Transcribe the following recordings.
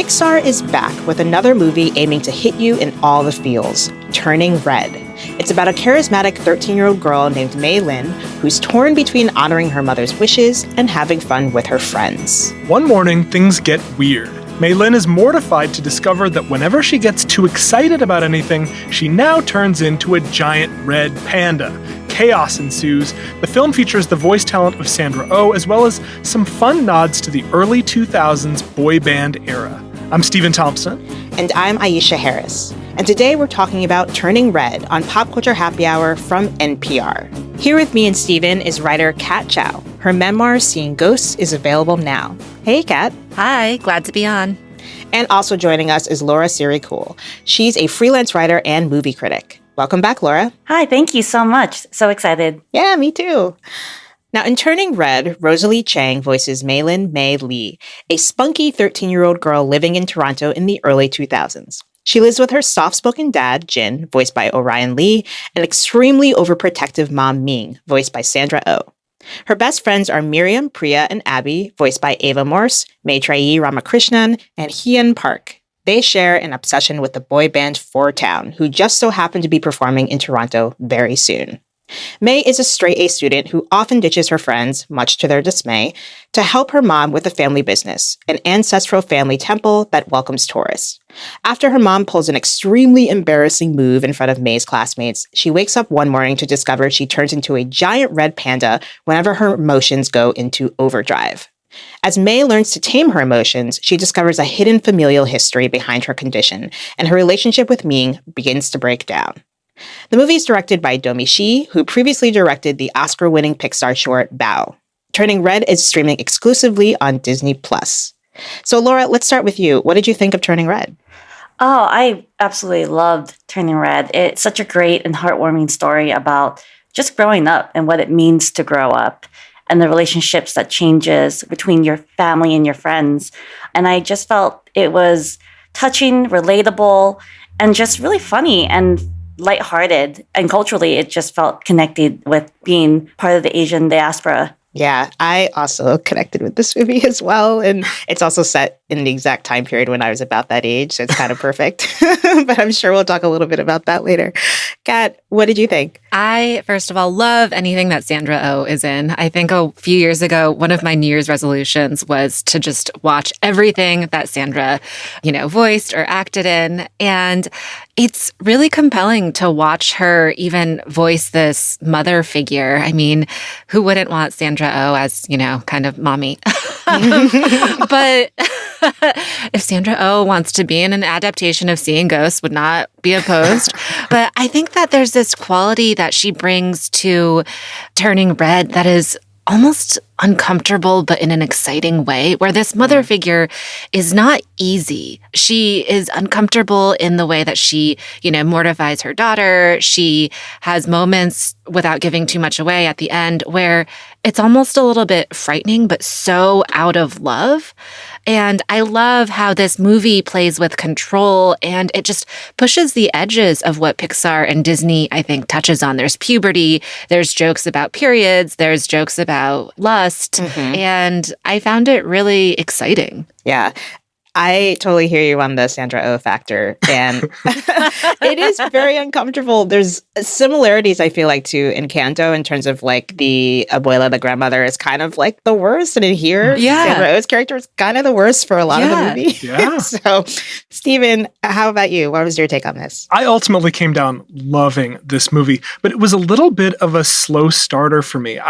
Pixar is back with another movie aiming to hit you in all the feels, Turning Red. It's about a charismatic 13-year-old girl named Mei Lin who's torn between honoring her mother's wishes and having fun with her friends. One morning, things get weird. Mei Lin is mortified to discover that whenever she gets too excited about anything, she now turns into a giant red panda. Chaos ensues. The film features the voice talent of Sandra Oh, as well as some fun nods to the early 2000s boy band era. I'm Stephen Thompson. And I'm Aisha Harris. And today we're talking about Turning Red on Pop Culture Happy Hour from NPR. Here with me and Stephen is writer Kat Chow. Her memoir, Seeing Ghosts, is available now. Hey, Kat. Hi, glad to be on. And also joining us is Laura Siri-Cool. She's a freelance writer and movie critic. Welcome back, Laura. Hi, thank you so much. So excited. Yeah, me too. Now, in Turning Red, Rosalie Chang voices Mei-Lin Mei Lee, a spunky 13-year-old girl living in Toronto in the early 2000s. She lives with her soft-spoken dad, Jin, voiced by Orion Lee, and extremely overprotective mom, Ming, voiced by Sandra Oh. Her best friends are Miriam, Priya, and Abby, voiced by Ava Morse, Maitreyi Ramakrishnan, and Hyun Park. They share an obsession with the boy band Four Town, who just so happen to be performing in Toronto very soon. Mei is a straight-A student who often ditches her friends, much to their dismay, to help her mom with a family business, an ancestral family temple that welcomes tourists. After her mom pulls an extremely embarrassing move in front of Mei's classmates, she wakes up one morning to discover she turns into a giant red panda whenever her emotions go into overdrive. As Mei learns to tame her emotions, she discovers a hidden familial history behind her condition, and her relationship with Ming begins to break down. The movie is directed by Domee Shi, who previously directed the Oscar-winning Pixar short Bao. Turning Red is streaming exclusively on Disney+. So Laura, let's start with you. What did you think of Turning Red? Oh, I absolutely loved Turning Red. It's such a great and heartwarming story about just growing up and what it means to grow up and the relationships that changes between your family and your friends. And I just felt it was touching, relatable, and just really funny and lighthearted. And culturally, it just felt connected with being part of the Asian diaspora. Yeah, I also connected with this movie as well. And it's also set in the exact time period when I was about that age. So it's kind of perfect. But I'm sure we'll talk a little bit about that later. Kat, what did you think? I, first of all, love anything that Sandra Oh is in. I think a few years ago, one of my New Year's resolutions was to just watch everything that Sandra, voiced or acted in. And it's really compelling to watch her even voice this mother figure. I mean, who wouldn't want Sandra Oh as, kind of mommy? But if Sandra Oh wants to be in an adaptation of Seeing Ghosts, would not be opposed. But I think that there's this quality that she brings to Turning Red that is almost uncomfortable, but in an exciting way, where this mother figure is not easy. She is uncomfortable in the way that she, mortifies her daughter. She has moments, without giving too much away at the end, where it's almost a little bit frightening, but so out of love. And I love how this movie plays with control, and it just pushes the edges of what Pixar and Disney, I think, touches on. There's puberty, there's jokes about periods, there's jokes about lust, and I found it really exciting. Yeah. I totally hear you on the Sandra Oh factor, and it is very uncomfortable. There's similarities, I feel like, to Encanto in terms of like the abuela, the grandmother, is kind of like the worst, and in here, Sandra Oh's character is kind of the worst for a lot of the movie. Yeah. So, Stephen, how about you? What was your take on this? I ultimately came down loving this movie, but it was a little bit of a slow starter for me.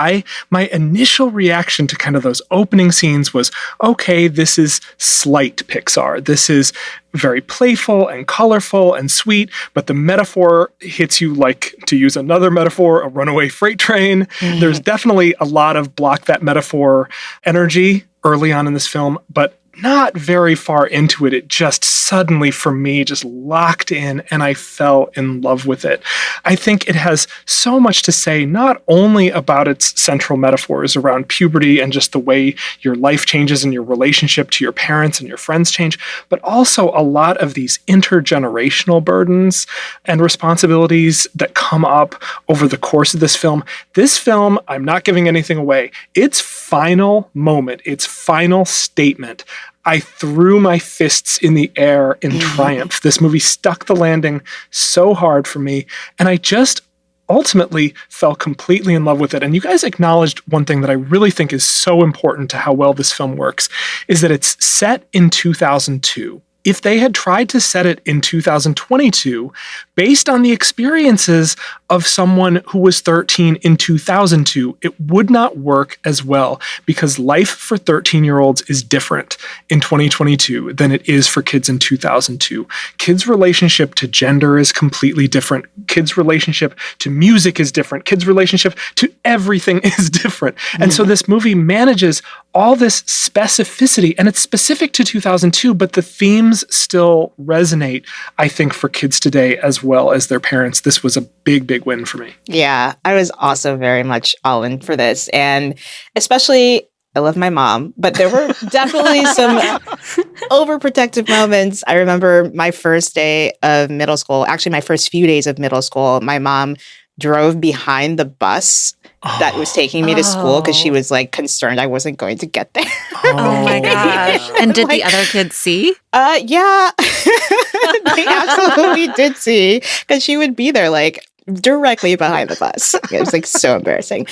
My initial reaction to kind of those opening scenes was, okay, this is slight Pixar. This is very playful and colorful and sweet, but the metaphor hits you like, to use another metaphor, a runaway freight train. There's definitely a lot of block that metaphor energy early on in this film, but not very far into it. It just suddenly, for me, just locked in, and I fell in love with it. I think it has so much to say, not only about its central metaphors around puberty and just the way your life changes and your relationship to your parents and your friends change, but also a lot of these intergenerational burdens and responsibilities that come up over the course of this film. This film, I'm not giving anything away, its final moment, its final statement, I threw my fists in the air in triumph. This movie stuck the landing so hard for me, and I just ultimately fell completely in love with it. And you guys acknowledged one thing that I really think is so important to how well this film works, is that it's set in 2002. If they had tried to set it in 2022, based on the experiences of someone who was 13 in 2002, it would not work as well, because life for 13-year-olds is different in 2022 than it is for kids in 2002. Kids' relationship to gender is completely different. Kids' relationship to music is different. Kids' relationship to everything is different. And so this movie manages all this specificity, and it's specific to 2002, but the themes still resonate, I think, for kids today as well as their parents. This was a big, big win for me. Yeah, I was also very much all in for this. And especially, I love my mom, but there were definitely some overprotective moments. I remember my first day of middle school, actually my first few days of middle school, my mom drove behind the bus that was taking me to school because she was like concerned I wasn't going to get there. Oh my gosh. And did the other kids see? Yeah, they absolutely did see, because she would be there like directly behind the bus. It was like so embarrassing.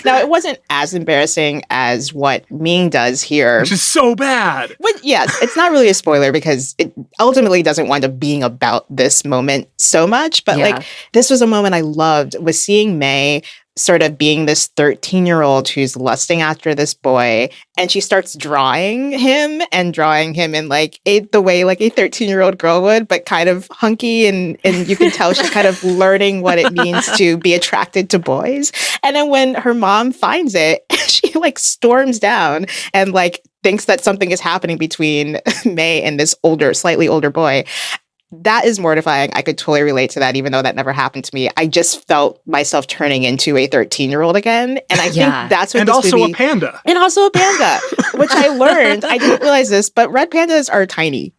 Now, it wasn't as embarrassing as what Ming does here. Which is so bad. But yes, it's not really a spoiler because it ultimately doesn't wind up being about this moment so much. But like, this was a moment I loved, was seeing May sort of being this 13-year-old who's lusting after this boy, and she starts drawing him in like the way like a 13-year-old girl would, but kind of hunky, and you can tell she's kind of learning what it means to be attracted to boys. And then when her mom finds it, she like storms down and like thinks that something is happening between May and this slightly older boy. That is mortifying. I could totally relate to that, even though that never happened to me. I just felt myself turning into a 13-year-old again. And I think that's what and this also movie... a panda. And also a panda, which I learned. I didn't realize this, but red pandas are tiny.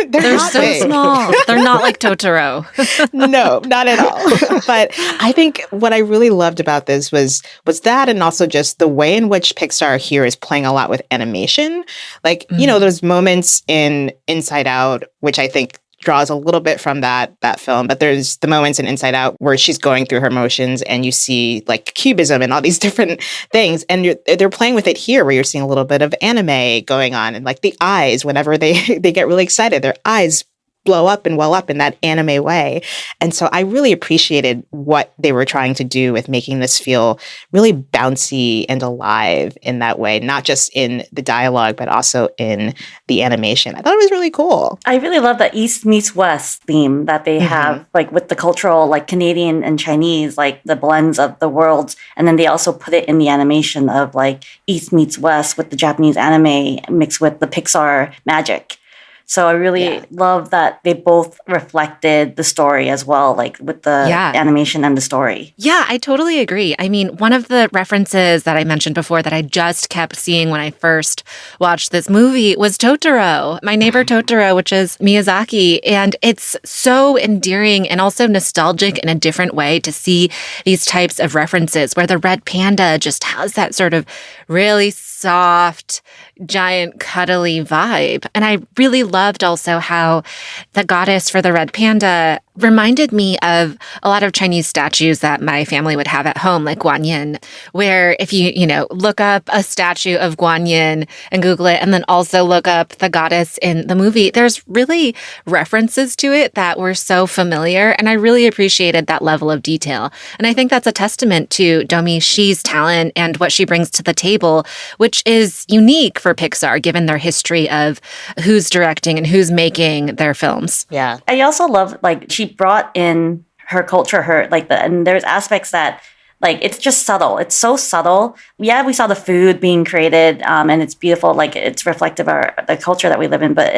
They're so big. small. They're not like Totoro. No, not at all. But I think what I really loved about this was that, and also just the way in which Pixar here is playing a lot with animation. Like, you know, those moments in Inside Out, which I think draws a little bit from that film, but there's the moments in Inside Out where she's going through her motions and you see like cubism and all these different things, and they're playing with it here, where you're seeing a little bit of anime going on, and like the eyes, whenever they get really excited, their eyes blow up and well up in that anime way. And so I really appreciated what they were trying to do with making this feel really bouncy and alive in that way, not just in the dialogue, but also in the animation. I thought it was really cool. I really love the East meets West theme that they have, like with the cultural, like Canadian and Chinese, like the blends of the worlds. And then they also put it in the animation of like East meets West with the Japanese anime mixed with the Pixar magic. So I really love that they both reflected the story as well, like with the animation and the story. Yeah, I totally agree. I mean, one of the references that I mentioned before that I just kept seeing when I first watched this movie was Totoro, My Neighbor Totoro, which is Miyazaki. And it's so endearing and also nostalgic in a different way to see these types of references, where the red panda just has that sort of really soft, giant, cuddly vibe. And I really loved also how the goddess for the red panda reminded me of a lot of Chinese statues that my family would have at home, like Guanyin, where if you look up a statue of Guanyin and Google it, and then also look up the goddess in the movie, there's really references to it that were so familiar. And I really appreciated that level of detail. And I think that's a testament to Domee Shi's talent and what she brings to the table, which is unique for Pixar, given their history of who's directing and who's making their films. Yeah. I also love, like, she brought in her culture, and there's aspects that, like, it's just subtle. It's so subtle. Yeah, we saw the food being created, and it's beautiful. Like, it's reflective of the culture that we live in. But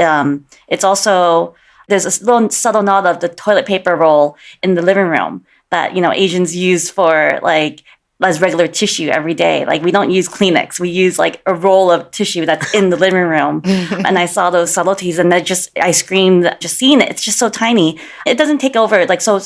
it's also, there's a little subtle nod of the toilet paper roll in the living room that, Asians use for, like, as regular tissue every day. Like, we don't use Kleenex. We use like a roll of tissue that's in the living room. And I saw those subtleties and I screamed just seeing it. It's just so tiny. It doesn't take over. Like, so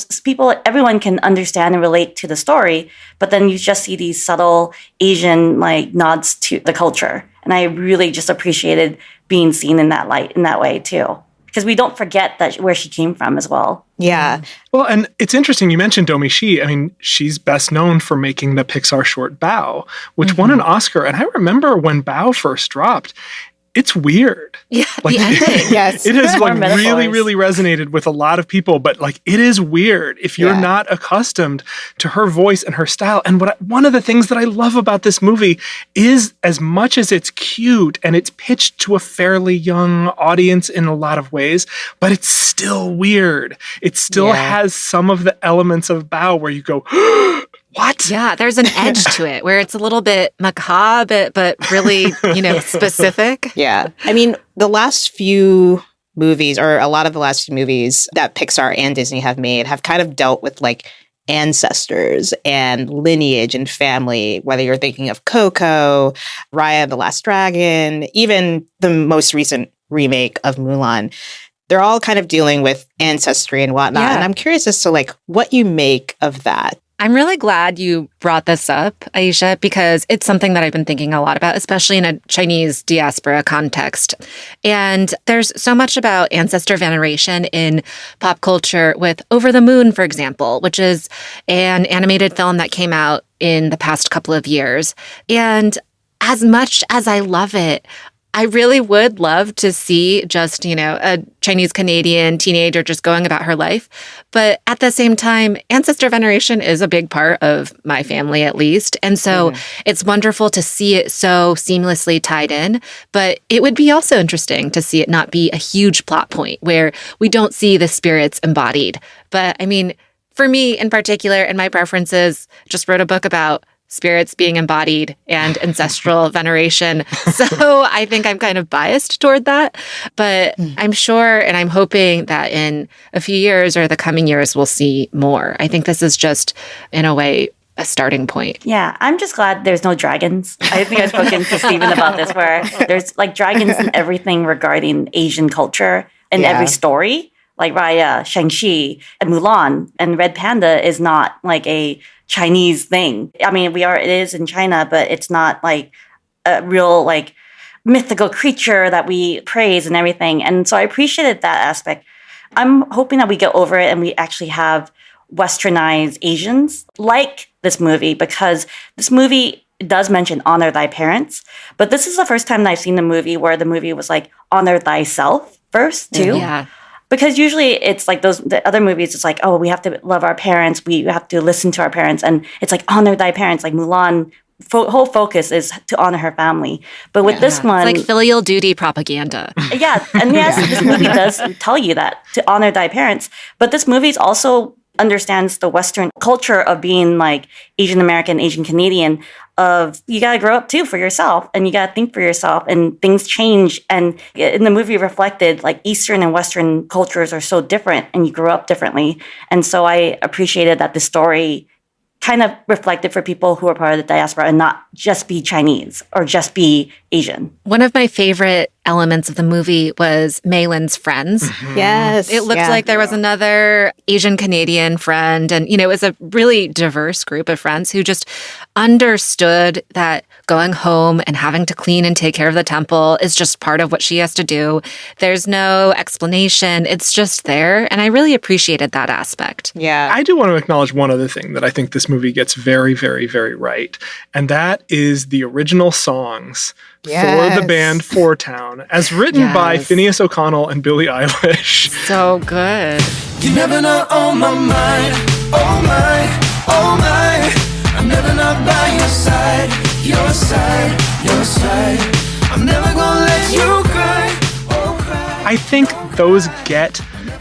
everyone can understand and relate to the story, but then you just see these subtle Asian like nods to the culture. And I really just appreciated being seen in that light, in that way too. Because we don't forget that where she came from as well. Yeah. Well, and it's interesting. You mentioned Domi Shi. I mean, she's best known for making the Pixar short Bao, which won an Oscar. And I remember when Bao first dropped, it's weird. Yeah, like, the ending. Yes. It has like metaphors. really resonated with a lot of people, but like it is weird if you're not accustomed to her voice and her style. And one of the things that I love about this movie is, as much as it's cute and it's pitched to a fairly young audience in a lot of ways, but it's still weird. It still has some of the elements of Bao where you go, what? Yeah, there's an edge to it where it's a little bit macabre, but really, specific. Yeah. I mean, the last few movies, or a lot of the last few movies that Pixar and Disney have made, have kind of dealt with like ancestors and lineage and family, whether you're thinking of Coco, Raya and the Last Dragon, even the most recent remake of Mulan. They're all kind of dealing with ancestry and whatnot. Yeah. And I'm curious as to like what you make of that. I'm really glad you brought this up, Aisha, because it's something that I've been thinking a lot about, especially in a Chinese diaspora context. And there's so much about ancestor veneration in pop culture with Over the Moon, for example, which is an animated film that came out in the past couple of years. And as much as I love it, I really would love to see just, a Chinese Canadian teenager just going about her life. But at the same time, ancestor veneration is a big part of my family, at least. And so it's wonderful to see it so seamlessly tied in. But it would be also interesting to see it not be a huge plot point where we don't see the spirits embodied. But I mean, for me in particular, and my preferences, just wrote a book about spirits being embodied and ancestral veneration. So I think I'm kind of biased toward that. But I'm sure and I'm hoping that in a few years or the coming years, we'll see more. I think this is just, in a way, a starting point. Yeah, I'm just glad there's no dragons. I think I've spoken to Stephen about this, where there's like dragons in everything regarding Asian culture in every story. Like Raya, Shang-Chi, and Mulan, and Red Panda is not like a Chinese thing. I mean, it is in China, but it's not like a real like mythical creature that we praise and everything. And so I appreciated that aspect. I'm hoping that we get over it and we actually have westernized Asians like this movie, because this movie does mention honor thy parents, but this is the first time that I've seen the movie where the movie was like honor thyself first too. Yeah. Because usually it's like the other movies, it's like, oh, we have to love our parents. We have to listen to our parents. And it's like, honor thy parents. Like Mulan, whole focus is to honor her family. But with this one... It's like filial duty propaganda. Yeah. And yes, this movie does tell you that, to honor thy parents. But this movie also understands the Western culture of being like Asian American, Asian Canadian, of you got to grow up too for yourself and you got to think for yourself, and things change. And in the movie reflected like Eastern and Western cultures are so different and you grow up differently. And so I appreciated that the story kind of reflected for people who are part of the diaspora and not just be Chinese or just be Asian. One of my favorite elements of the movie was Maylin's friends. Yes. It looked like there was another Asian Canadian friend. And, it was a really diverse group of friends who just understood that going home and having to clean and take care of the temple is just part of what she has to do. There's no explanation. It's just there. And I really appreciated that aspect. Yeah. I do want to acknowledge one other thing that I think this movie gets very, very, very right. And that is the original songs for the band Four Town, as written by Phineas O'Connell and Billie Eilish. So good. You never know on my mind, oh my, oh my. I'm never not by your side, your side, your side. I'm never gonna let you cry, oh cry. I think those get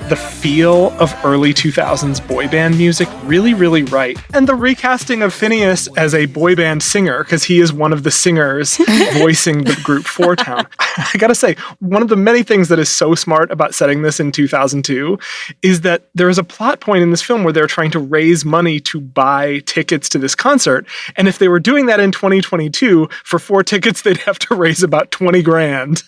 the feel of early 2000s boy band music really, really right. And the recasting of Phineas as a boy band singer, because he is one of the singers voicing the group Four Town. I gotta say, one of the many things that is so smart about setting this in 2002 is that there is a plot point in this film where they're trying to raise money to buy tickets to this concert. And if they were doing that in 2022, for 4 tickets, they'd have to raise about 20 grand.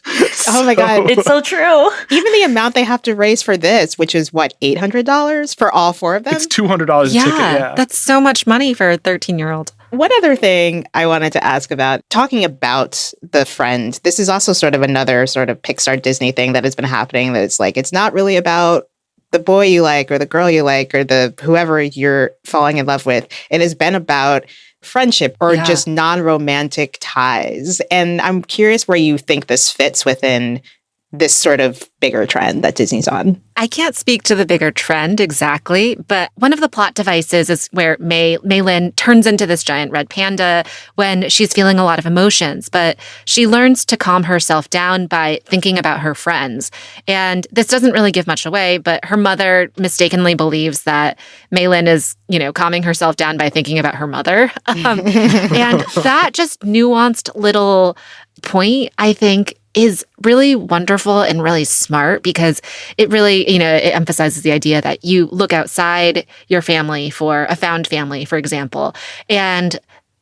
Oh my God. It's so true. Even the amount they have to raise for this, which is what, $800 for all 4 of them? It's $200 a ticket, yeah. That's so much money for a 13-year-old. One other thing I wanted to ask about, talking about the friend, this is also sort of another sort of Pixar Disney thing that has been happening, that it's like, it's not really about the boy you like or the girl you like or the whoever you're falling in love with. It has been about friendship or just non-romantic ties. And I'm curious where you think this fits within this sort of bigger trend that Disney's on. I can't speak to the bigger trend exactly, but one of the plot devices is where Meilin turns into this giant red panda when she's feeling a lot of emotions, but she learns to calm herself down by thinking about her friends. And this doesn't really give much away, but her mother mistakenly believes that Meilin is, calming herself down by thinking about her mother. And that just nuanced little point, I think, is really wonderful and really smart because it really, it emphasizes the idea that you look outside your family for a found family, for example. And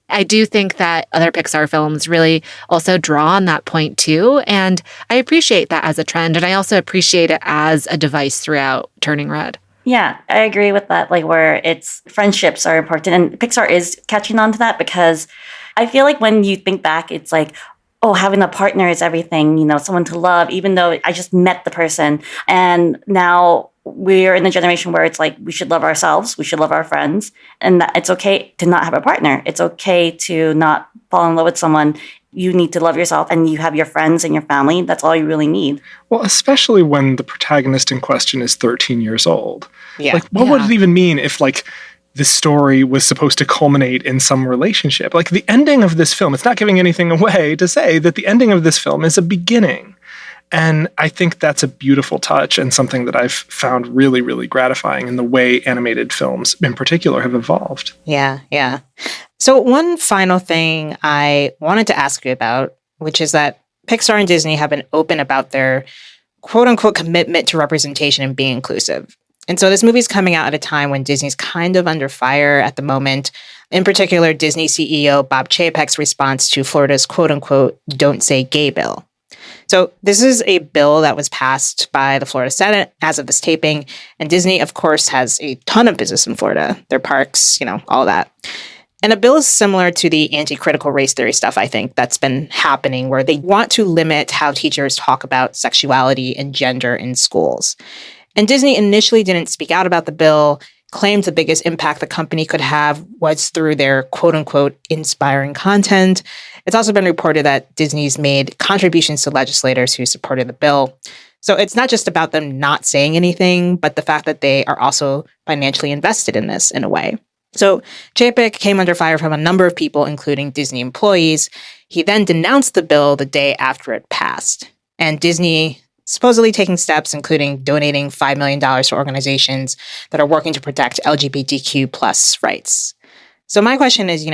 I do think that other Pixar films really also draw on that point too. And I appreciate that as a trend. And I also appreciate it as a device throughout Turning Red. Yeah, I agree with that, where it's friendships are important. And Pixar is catching on to that because I feel like when you think back, it's like, oh, having a partner is everything, someone to love, even though I just met the person. And now we're in a generation where it's like, we should love ourselves, we should love our friends, and that it's okay to not have a partner. It's okay to not fall in love with someone. You need to love yourself and you have your friends and your family. That's all you really need. Well, especially when the protagonist in question is 13 years old. Yeah. What would it even mean if, this story was supposed to culminate in some relationship? The ending of this film, it's not giving anything away to say that the ending of this film is a beginning. And I think that's a beautiful touch and something that I've found really, really gratifying in the way animated films in particular have evolved. Yeah. So one final thing I wanted to ask you about, which is that Pixar and Disney have been open about their quote unquote commitment to representation and being inclusive. And so this movie's coming out at a time when Disney's kind of under fire at the moment. In particular, Disney CEO Bob Chapek's response to Florida's quote-unquote Don't Say Gay bill. So this is a bill that was passed by the Florida Senate as of this taping. And Disney, of course, has a ton of business in Florida. Their parks, all that. And a bill is similar to the anti-critical race theory stuff, I think, that's been happening, where they want to limit how teachers talk about sexuality and gender in schools. And Disney initially didn't speak out about the bill, claimed the biggest impact the company could have was through their quote-unquote inspiring content. It's also been reported that Disney's made contributions to legislators who supported the bill. So it's not just about them not saying anything, but the fact that they are also financially invested in this in a way. So Chapek came under fire from a number of people, including Disney employees. He then denounced the bill the day after it passed. And Disney supposedly taking steps, including donating $5 million to organizations that are working to protect LGBTQ plus rights. So my question is,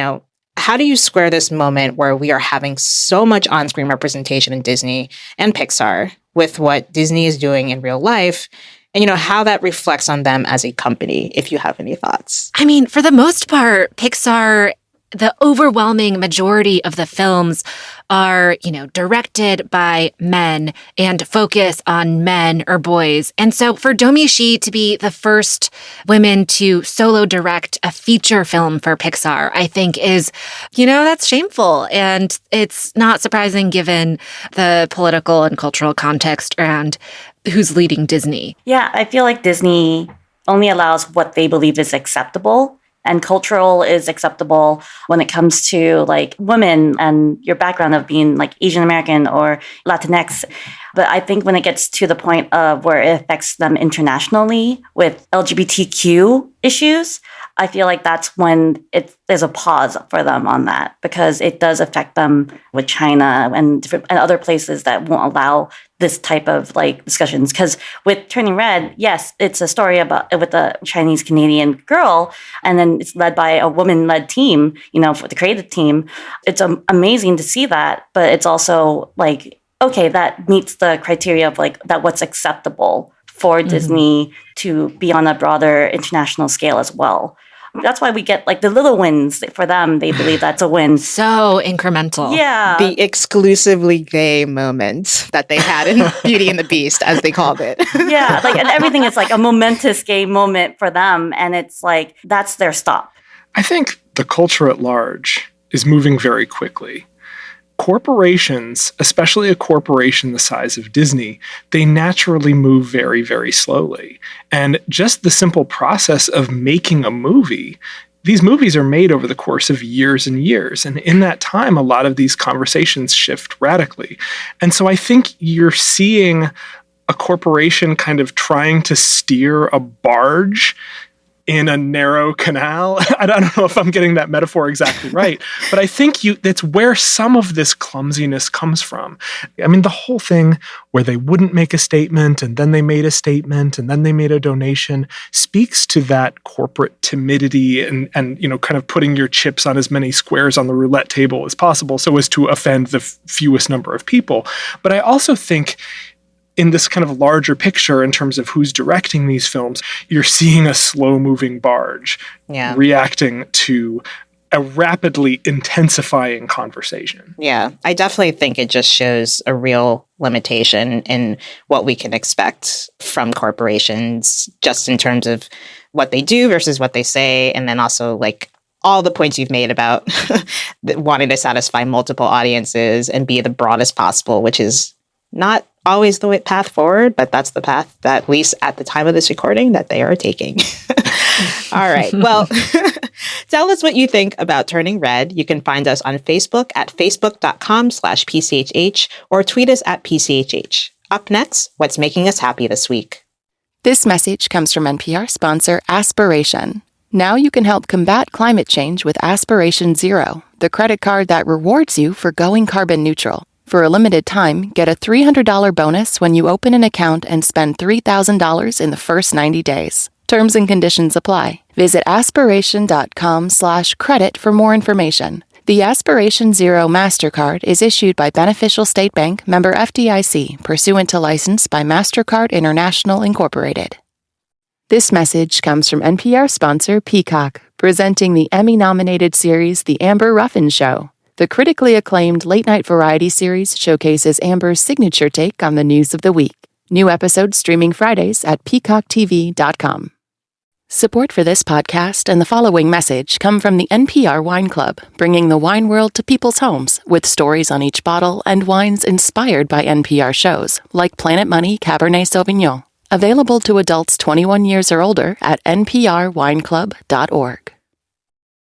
how do you square this moment where we are having so much on-screen representation in Disney and Pixar with what Disney is doing in real life? And, how that reflects on them as a company, if you have any thoughts. I mean, for the most part, Pixar, the overwhelming majority of the films are, directed by men and focus on men or boys. And so for Domee Shi to be the first women to solo direct a feature film for Pixar, I think is, that's shameful. And it's not surprising given the political and cultural context around who's leading Disney. Yeah, I feel like Disney only allows what they believe is acceptable. And cultural is acceptable when it comes to women and your background of being Asian American or Latinx. But I think when it gets to the point of where it affects them internationally with LGBTQ issues, I feel like that's when there's a pause for them on that, because it does affect them with China and other places that won't allow this type of like discussions. Because with Turning Red, yes, it's a story about with a Chinese Canadian girl, and then it's led by a woman-led team, for the creative team. It's amazing to see that, but it's also like, okay, that meets the criteria of like that what's acceptable for Disney to be on a broader international scale as well. That's why we get like the little wins for them. They believe that's a win. So incremental. Yeah. The exclusively gay moment that they had in Beauty and the Beast, as they called it. Yeah. Like, and everything is like a momentous gay moment for them. And it's like, that's their stop. I think the culture at large is moving very quickly. Corporations, especially a corporation the size of Disney, they naturally move very, very slowly. And just the simple process of making a movie, these movies are made over the course of years and years. And in that time, a lot of these conversations shift radically. And so I think you're seeing a corporation kind of trying to steer a barge in a narrow canal. I don't know if I'm getting that metaphor exactly right, but I think that's where some of this clumsiness comes from. I mean, the whole thing where they wouldn't make a statement and then they made a statement and then they made a donation speaks to that corporate timidity and kind of putting your chips on as many squares on the roulette table as possible so as to offend the fewest number of people. But I also think in this kind of larger picture, in terms of who's directing these films, you're seeing a slow-moving barge reacting to a rapidly intensifying conversation. Yeah, I definitely think it just shows a real limitation in what we can expect from corporations, just in terms of what they do versus what they say, and then also like all the points you've made about wanting to satisfy multiple audiences and be the broadest possible, which is not always the path forward, but that's the path that, at least at the time of this recording, that they are taking. All right. Well, tell us what you think about Turning Red. You can find us on Facebook at facebook.com/PCHH or tweet us at PCHH. Up next, what's making us happy this week? This message comes from NPR sponsor Aspiration. Now you can help combat climate change with Aspiration Zero, the credit card that rewards you for going carbon neutral. For a limited time, get a $300 bonus when you open an account and spend $3,000 in the first 90 days. Terms and conditions apply. Visit aspiration.com/credit for more information. The Aspiration Zero MasterCard is issued by Beneficial State Bank, member FDIC, pursuant to license by MasterCard International, Incorporated. This message comes from NPR sponsor Peacock, presenting the Emmy-nominated series The Amber Ruffin Show. The critically acclaimed late-night variety series showcases Amber's signature take on the news of the week. New episodes streaming Fridays at peacocktv.com. Support for this podcast and the following message come from the NPR Wine Club, bringing the wine world to people's homes with stories on each bottle and wines inspired by NPR shows, like Planet Money Cabernet Sauvignon. Available to adults 21 years or older at nprwineclub.org.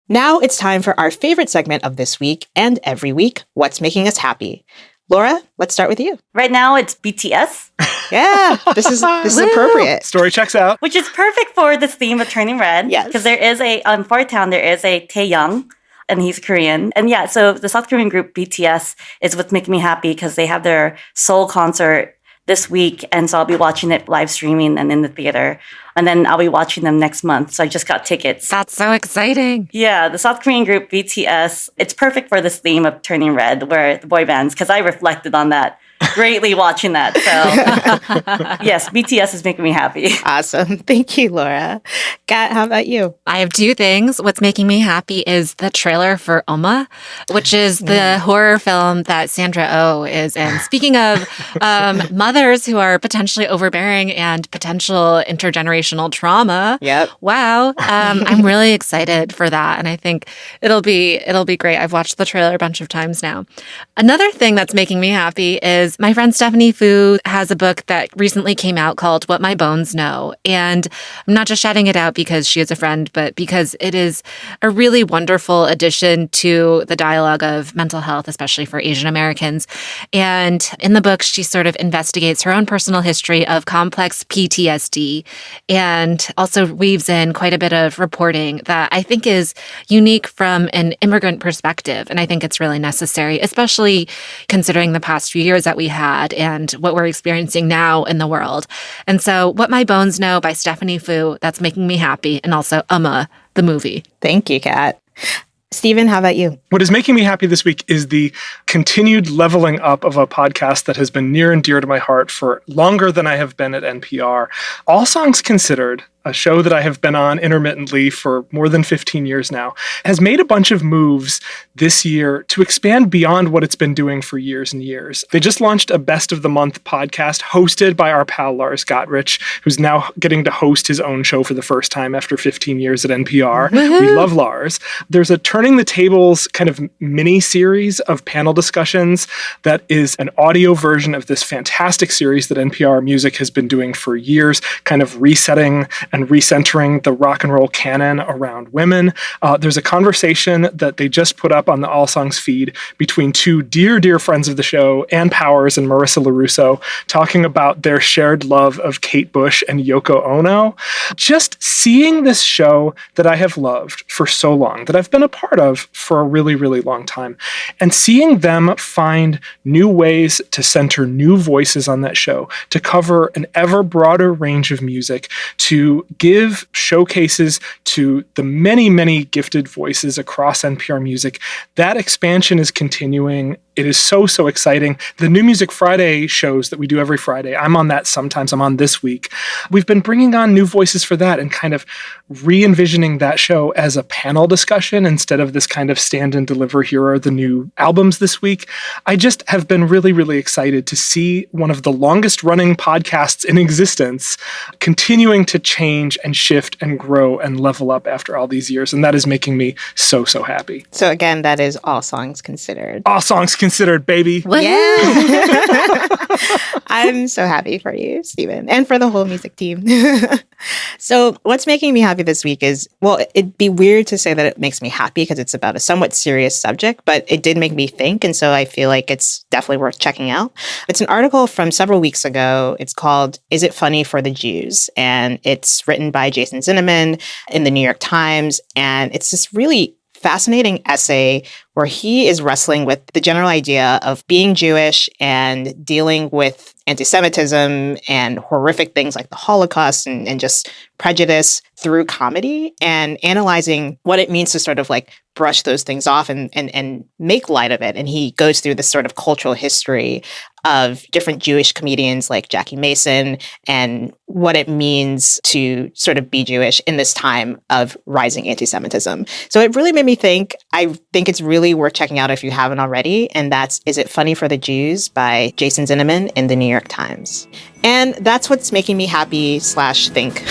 Now it's time for our favorite segment of this week and every week, What's Making Us Happy. Laura, let's start with you. Right now, it's BTS. Yeah, this is appropriate. Story checks out. Which is perfect for this theme of Turning Red. Yes. Because there is for Town, there is a Taeyoung, and he's Korean. And yeah, so the South Korean group BTS is what's making me happy because they have their Seoul concert this week. And so I'll be watching it live streaming and in the theater. And then I'll be watching them next month. So I just got tickets. That's so exciting. Yeah, the South Korean group BTS, it's perfect for this theme of Turning Red, where the boy bands, because I reflected on that greatly watching that. So yes, BTS is making me happy. Awesome. Thank you, Laura. Kat, how about you? I have two things. What's making me happy is the trailer for Oma, which is the horror film that Sandra Oh is in. Speaking of mothers who are potentially overbearing and potential intergenerational trauma. Yep. Wow. I'm really excited for that. And I think it'll be great. I've watched the trailer a bunch of times now. Another thing that's making me happy is My friend Stephanie Fu has a book that recently came out called What My Bones Know. And I'm not just shouting it out because she is a friend, but because it is a really wonderful addition to the dialogue of mental health, especially for Asian Americans. And in the book, she sort of investigates her own personal history of complex PTSD and also weaves in quite a bit of reporting that I think is unique from an immigrant perspective. And I think it's really necessary, especially considering the past few years that we had and what we're experiencing now in the world. And so What My Bones Know by Stephanie Fu, that's making me happy. And also the movie. Thank you, Kat. Stephen, how about you? What is making me happy this week is the continued leveling up of a podcast that has been near and dear to my heart for longer than I have been at NPR. All Songs Considered, a show that I have been on intermittently for more than 15 years now, has made a bunch of moves this year to expand beyond what it's been doing for years and years. They just launched a Best of the Month podcast hosted by our pal Lars Gotrich, who's now getting to host his own show for the first time after 15 years at NPR. Woohoo! We love Lars. There's a Turning the Tables kind of mini series of panel discussions that is an audio version of this fantastic series that NPR Music has been doing for years, kind of resetting and recentering the rock and roll canon around women. There's a conversation that they just put up on the All Songs feed between two dear, dear friends of the show, Ann Powers and Marissa LaRusso, talking about their shared love of Kate Bush and Yoko Ono. Just seeing this show that I have loved for so long, that I've been a part of for a really, really long time, and seeing them find new ways to center new voices on that show, to cover an ever broader range of music, to give showcases to the many, many gifted voices across NPR Music. That expansion is continuing. It is so, so exciting. The New Music Friday shows that we do every Friday, I'm on that sometimes. I'm on this week. We've been bringing on new voices for that and kind of re-envisioning that show as a panel discussion instead of this kind of stand and deliver, here are the new albums this week. I just have been really, really excited to see one of the longest running podcasts in existence continuing to change and shift and grow and level up after all these years. And that is making me so, so happy. So again, that is All Songs Considered. All Songs Considered, baby. Yeah. I'm so happy for you, Stephen, and for the whole music team. So what's making me happy this week is, well, it'd be weird to say that it makes me happy because it's about a somewhat serious subject, but it did make me think. And so I feel like it's definitely worth checking out. It's an article from several weeks ago. It's called, Is It Funny for the Jews? And it's written by Jason Zinnemann in the New York Times. And it's this really fascinating essay where he is wrestling with the general idea of being Jewish and dealing with anti-Semitism and horrific things like the Holocaust and just prejudice through comedy, and analyzing what it means to sort of like brush those things off and make light of it. And he goes through this sort of cultural history of different Jewish comedians like Jackie Mason and what it means to sort of be Jewish in this time of rising anti-Semitism. So it really made me think. I think it's really worth checking out if you haven't already. And that's Is It Funny for the Jews by Jason Zinnemann in the New York Times. And that's what's making me happy / think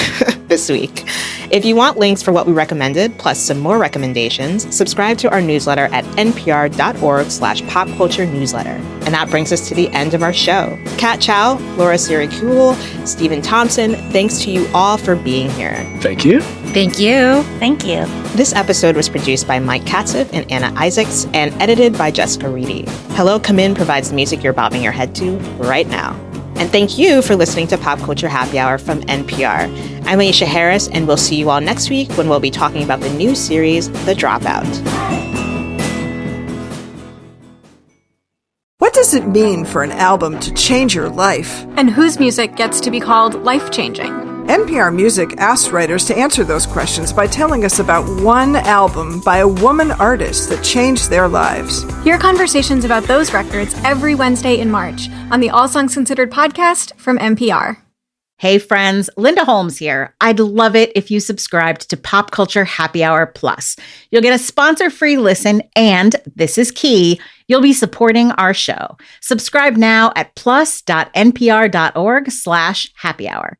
this week. If you want links for what we recommended, plus some more recommendations, subscribe to our newsletter at npr.org/popculture-newsletter. And that brings us to the end of our show. Kat Chow, Laura Siri-Kuhl, Stephen Thompson, thanks to you all for being here. Thank you. Thank you. Thank you. This episode was produced by Mike Katzev and Anna Isaacs and edited by Jessica Reedy. Hello Come In provides the music you're bobbing your head to right now. And thank you for listening to Pop Culture Happy Hour from NPR. I'm Aisha Harris, and we'll see you all next week when we'll be talking about the new series, The Dropout. What does it mean for an album to change your life? And whose music gets to be called life-changing? NPR Music asks writers to answer those questions by telling us about one album by a woman artist that changed their lives. Hear conversations about those records every Wednesday in March on the All Songs Considered podcast from NPR. Hey friends, Linda Holmes here. I'd love it if you subscribed to Pop Culture Happy Hour Plus. You'll get a sponsor-free listen and, this is key, you'll be supporting our show. Subscribe now at plus.npr.org/happyhour.